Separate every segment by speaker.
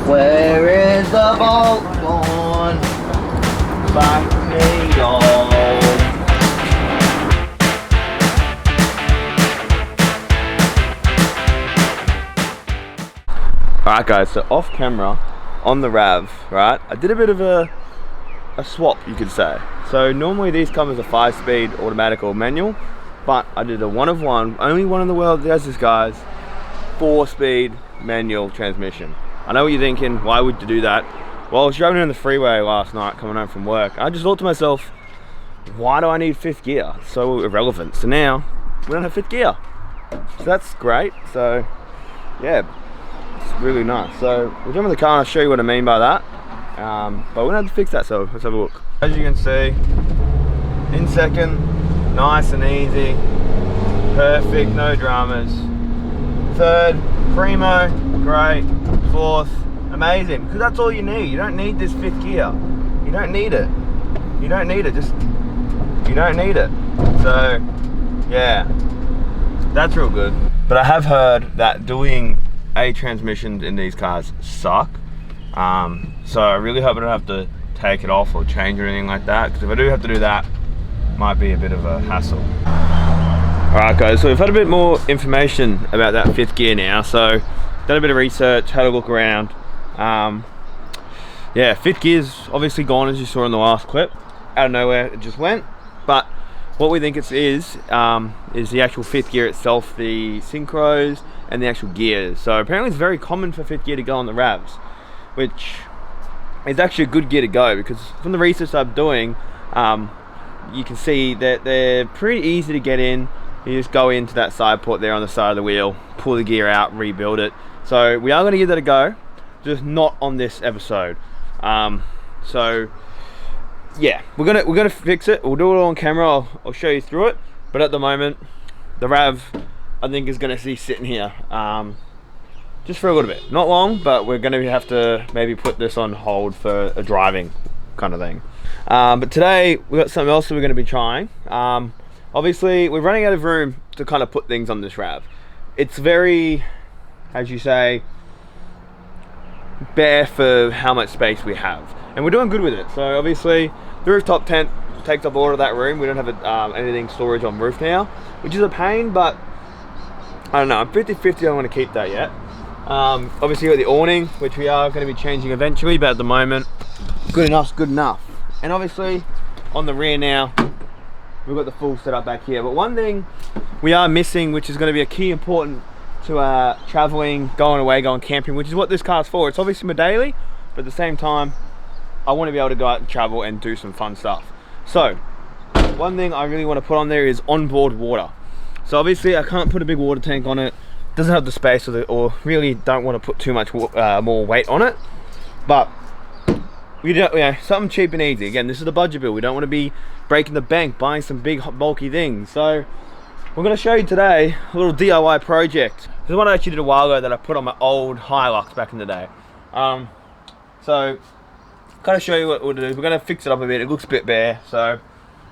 Speaker 1: Where is the bolt gone? Back me on. Alright guys, so off camera, on the RAV, right, I did a bit of a swap, you could say. So normally these come as a 5-speed automatic or manual, but I did a one of one, only one in the world that does this, guys, 4-speed manual transmission. I know what you're thinking, why would you do that? Well, I was driving on the freeway last night coming home from work. I just thought to myself, why do I need 5th gear? It's so irrelevant. So now we don't have 5th gear. So that's great. So yeah, it's really nice. So we'll jump in the car and I'll show you what I mean by that. But we're gonna have to fix that, so let's have a look. As you can see, in second, nice and easy, perfect, no dramas. Third, primo, great. Fourth, amazing, because that's all you need. You don't need this 5th gear. You don't need it. You don't need it, you don't need it. So yeah, that's real good. But I have heard that doing A transmissions in these cars suck. So I really hope I don't have to take it off or change or anything like that, because if I do have to do that, it might be a bit of a hassle. Alright guys, so we've had a bit more information about that 5th gear now, so done a bit of research, had a look around. Yeah, 5th gear's obviously gone, as you saw in the last clip. Out of nowhere it just went, but what we think it is the actual 5th gear itself, the synchros and the actual gears. So apparently it's very common for 5th gear to go on the RAVs, which is actually a good gear to go, because from the research I'm doing, you can see that they're pretty easy to get in. You just go into that side port there on the side of the wheel, pull the gear out, rebuild it. So we are going to give that a go, just not on this episode. So yeah, we're gonna fix it. We'll do it all on camera. I'll show you through it. But at the moment, the RAV I think is going to be sitting here just for a little bit. Not long, but we're going to have to maybe put this on hold for a driving kind of thing. But today we've got something else that we're going to be trying. Obviously, we're running out of room to kind of put things on this RAV. It's very, as you say, bare for how much space we have. And we're doing good with it. So obviously, the rooftop tent takes up all of that room. We don't have anything storage on roof now, which is a pain, but I don't know. I'm 50-50, I don't want to keep that yet. Obviously, we've got the awning, which we are going to be changing eventually, but at the moment, good enough's good enough. And obviously, on the rear now, we've got the full setup back here. But one thing we are missing, which is going to be a key important to traveling, going away, going camping, which is what this car's for. It's obviously my daily, but at the same time, I want to be able to go out and travel and do some fun stuff. So, one thing I really want to put on there is onboard water. So obviously I can't put a big water tank on it. Doesn't have the space or really don't want to put too much more weight on it. But we don't, something cheap and easy. Again, this is the budget bill. We don't want to be breaking the bank, buying some big bulky things. So we're going to show you today a little DIY project. This is one I actually did a while ago that I put on my old Hilux back in the day. So kind of show you what we'll do. We're going to fix it up a bit. It looks a bit bare, so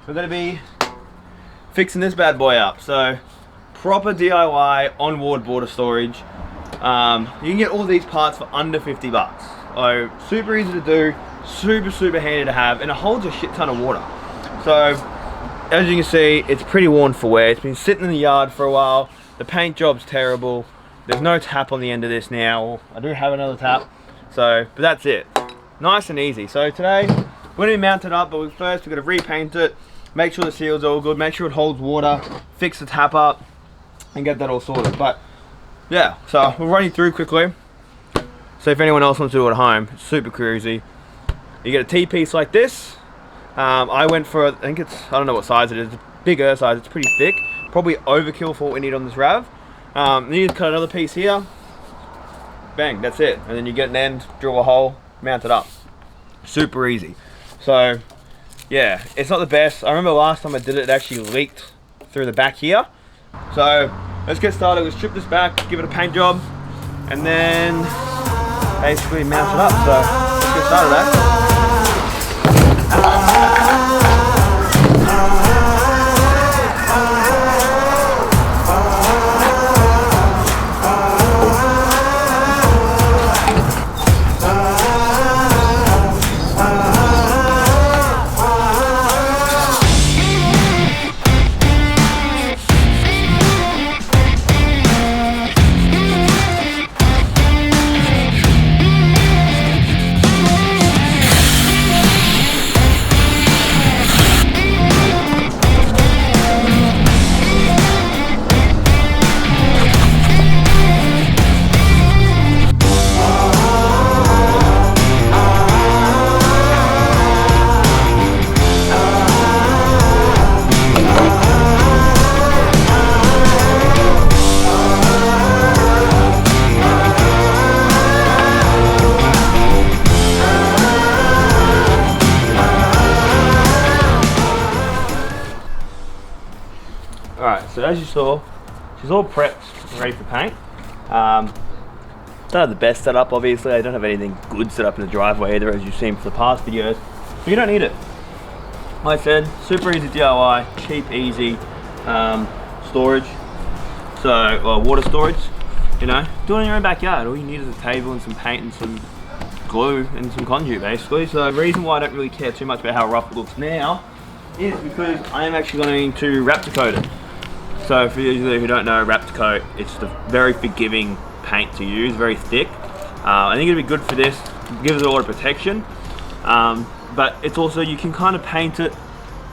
Speaker 1: we're going to be fixing this bad boy up. So proper DIY onboard water storage. You can get all these parts for under 50 bucks. So super easy to do, super handy to have, and it holds a shit ton of water. So as you can see, it's pretty worn for wear. It's been sitting in the yard for a while. The paint job's terrible. There's no tap on the end of this now. I do have another tap, so but that's it. Nice and easy. So today we're going to mount it up, but first we're going to repaint it, make sure the seal's all good, make sure it holds water, fix the tap up, and get that all sorted. But yeah, so we'll run you through quickly. So if anyone else wants to do it at home, it's super cruisy. You get a T-piece like this. I went for, I think it's, I don't know what size it is, it's a bigger size, it's pretty thick. Probably overkill for what we need on this RAV. Then you cut another piece here. Bang, that's it. And then you get an end, drill a hole, mount it up. Super easy. So yeah, it's not the best. I remember last time I did it, it actually leaked through the back here. So let's get started. Let's strip this back, give it a paint job, and then basically mount it up. So let's get started, eh? So as you saw, she's all prepped, ready for paint. Don't have the best setup, obviously. I don't have anything good set up in the driveway either, as you've seen for the past videos. But you don't need it. Like I said, super easy DIY, cheap, easy storage. So, water storage, you know, do it in your own backyard. All you need is a table and some paint and some glue and some conduit, basically. So the reason why I don't really care too much about how rough it looks now is because I am actually going to Raptor coat it. So for those of you who don't know, Raptor coat, it's a very forgiving paint to use, very thick. I think it'd be good for this, it gives it a lot of protection. But it's also, you can kind of paint it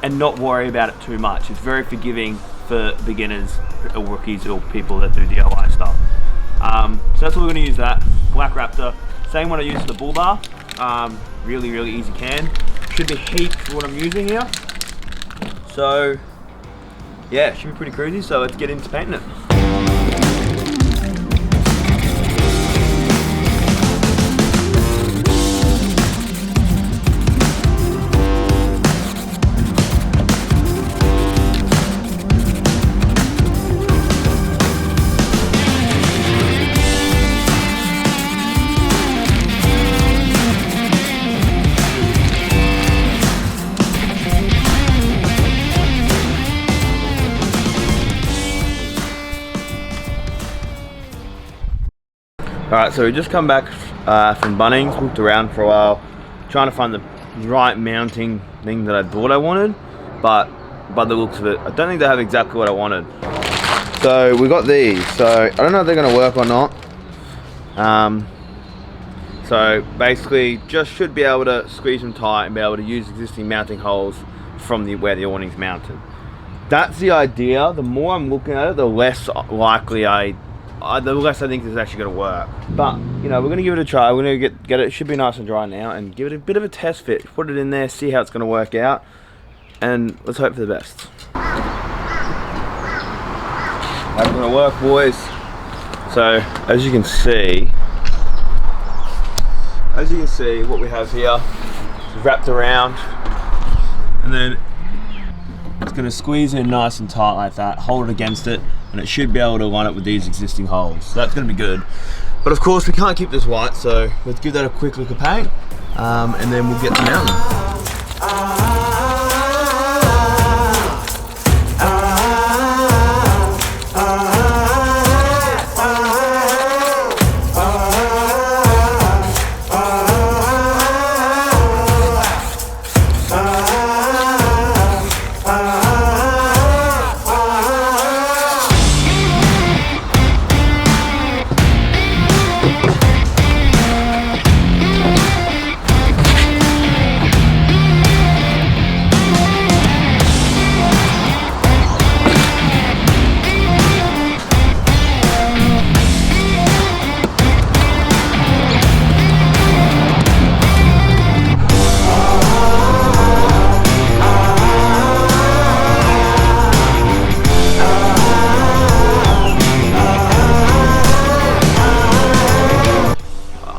Speaker 1: and not worry about it too much. It's very forgiving for beginners or rookies or people that do DIY stuff. So that's what we're going to use, that black Raptor. Same one I use for the bull bar. Really, really easy can. Should be heat for what I'm using here. So yeah, it should be pretty cruisy. So let's get into painting it. Alright, so we just come back from Bunnings, looked around for a while, trying to find the right mounting thing that I thought I wanted, but by the looks of it, I don't think they have exactly what I wanted. So we got these, so I don't know if they're going to work or not. So basically, just should be able to squeeze them tight and be able to use existing mounting holes from where the awning's mounted. That's the idea. The more I'm looking at it, the less likely the less I think this is actually going to work. But, you know, we're going to give it a try. We're going to get it, it should be nice and dry now, and give it a bit of a test fit. Put it in there, see how it's going to work out, and let's hope for the best. How's it going to work, boys? So, as you can see, what we have here is wrapped around, and then it's going to squeeze in nice and tight like that, hold it against it, and it should be able to line up with these existing holes. So that's going to be good. But of course we can't keep this white, so let's give that a quick lick of paint, and then we'll get the mounting.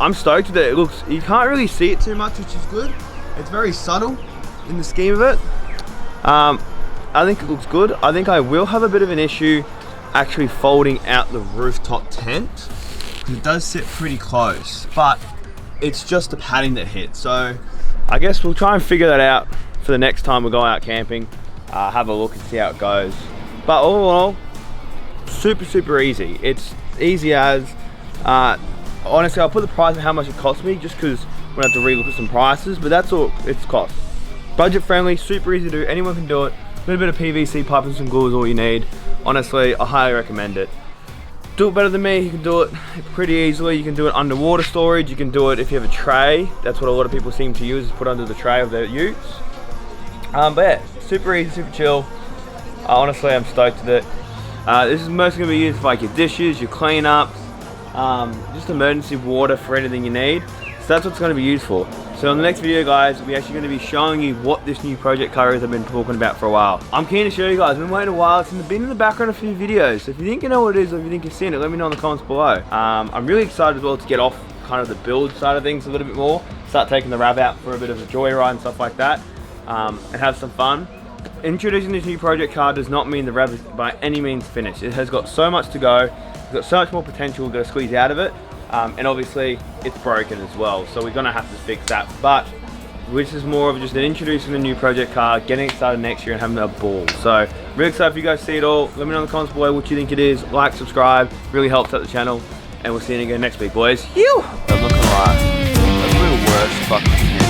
Speaker 1: I'm stoked with it. It looks, you can't really see it too much, which is good. It's very subtle in the scheme of it. I think it looks good. I think I will have a bit of an issue actually folding out the rooftop tent. It does sit pretty close, but it's just the padding that hits. So I guess we'll try and figure that out for the next time we go out camping. Have a look and see how it goes. But all in all, super, super easy. It's easy as, honestly, I'll put the price of how much it cost me just because we're going to have to relook at some prices, but that's all it's cost. Budget friendly, super easy to do, anyone can do it. A little bit of PVC pipe and some glue is all you need. Honestly, I highly recommend it. Do it better than me, you can do it pretty easily. You can do it underwater storage, you can do it if you have a tray. That's what a lot of people seem to use, is put under the tray of their utes. But yeah, super easy, super chill. Honestly, I'm stoked with it. This is mostly going to be used for like your dishes, your cleanups, just emergency water for anything you need. So that's what it's going to be used for. So in the next video, guys, we're actually going to be showing you what this new project car is I've been talking about for a while. I'm keen to show you guys. I've been waiting a while. It's been in the background of a few videos. So if you think you know what it is or if you think you've seen it, let me know in the comments below. I'm really excited as well to get off kind of the build side of things a little bit more. Start taking the RAV out for a bit of a joyride and stuff like that, and have some fun. introducing this new project car does not mean the Rev is by any means finished. It has got so much to go. It's got so much more potential we're going to squeeze out of it. And obviously it's broken as well, so we're going to have to fix that. But which is more of just an introducing a new project car, getting it started next year and having a ball. So really excited for you guys to see it all. Let me know in the comments below what you think it is. Like, subscribe, really helps out the channel. And we'll see you again next week, boys.
Speaker 2: I'm not gonna lie, that's the worst fucking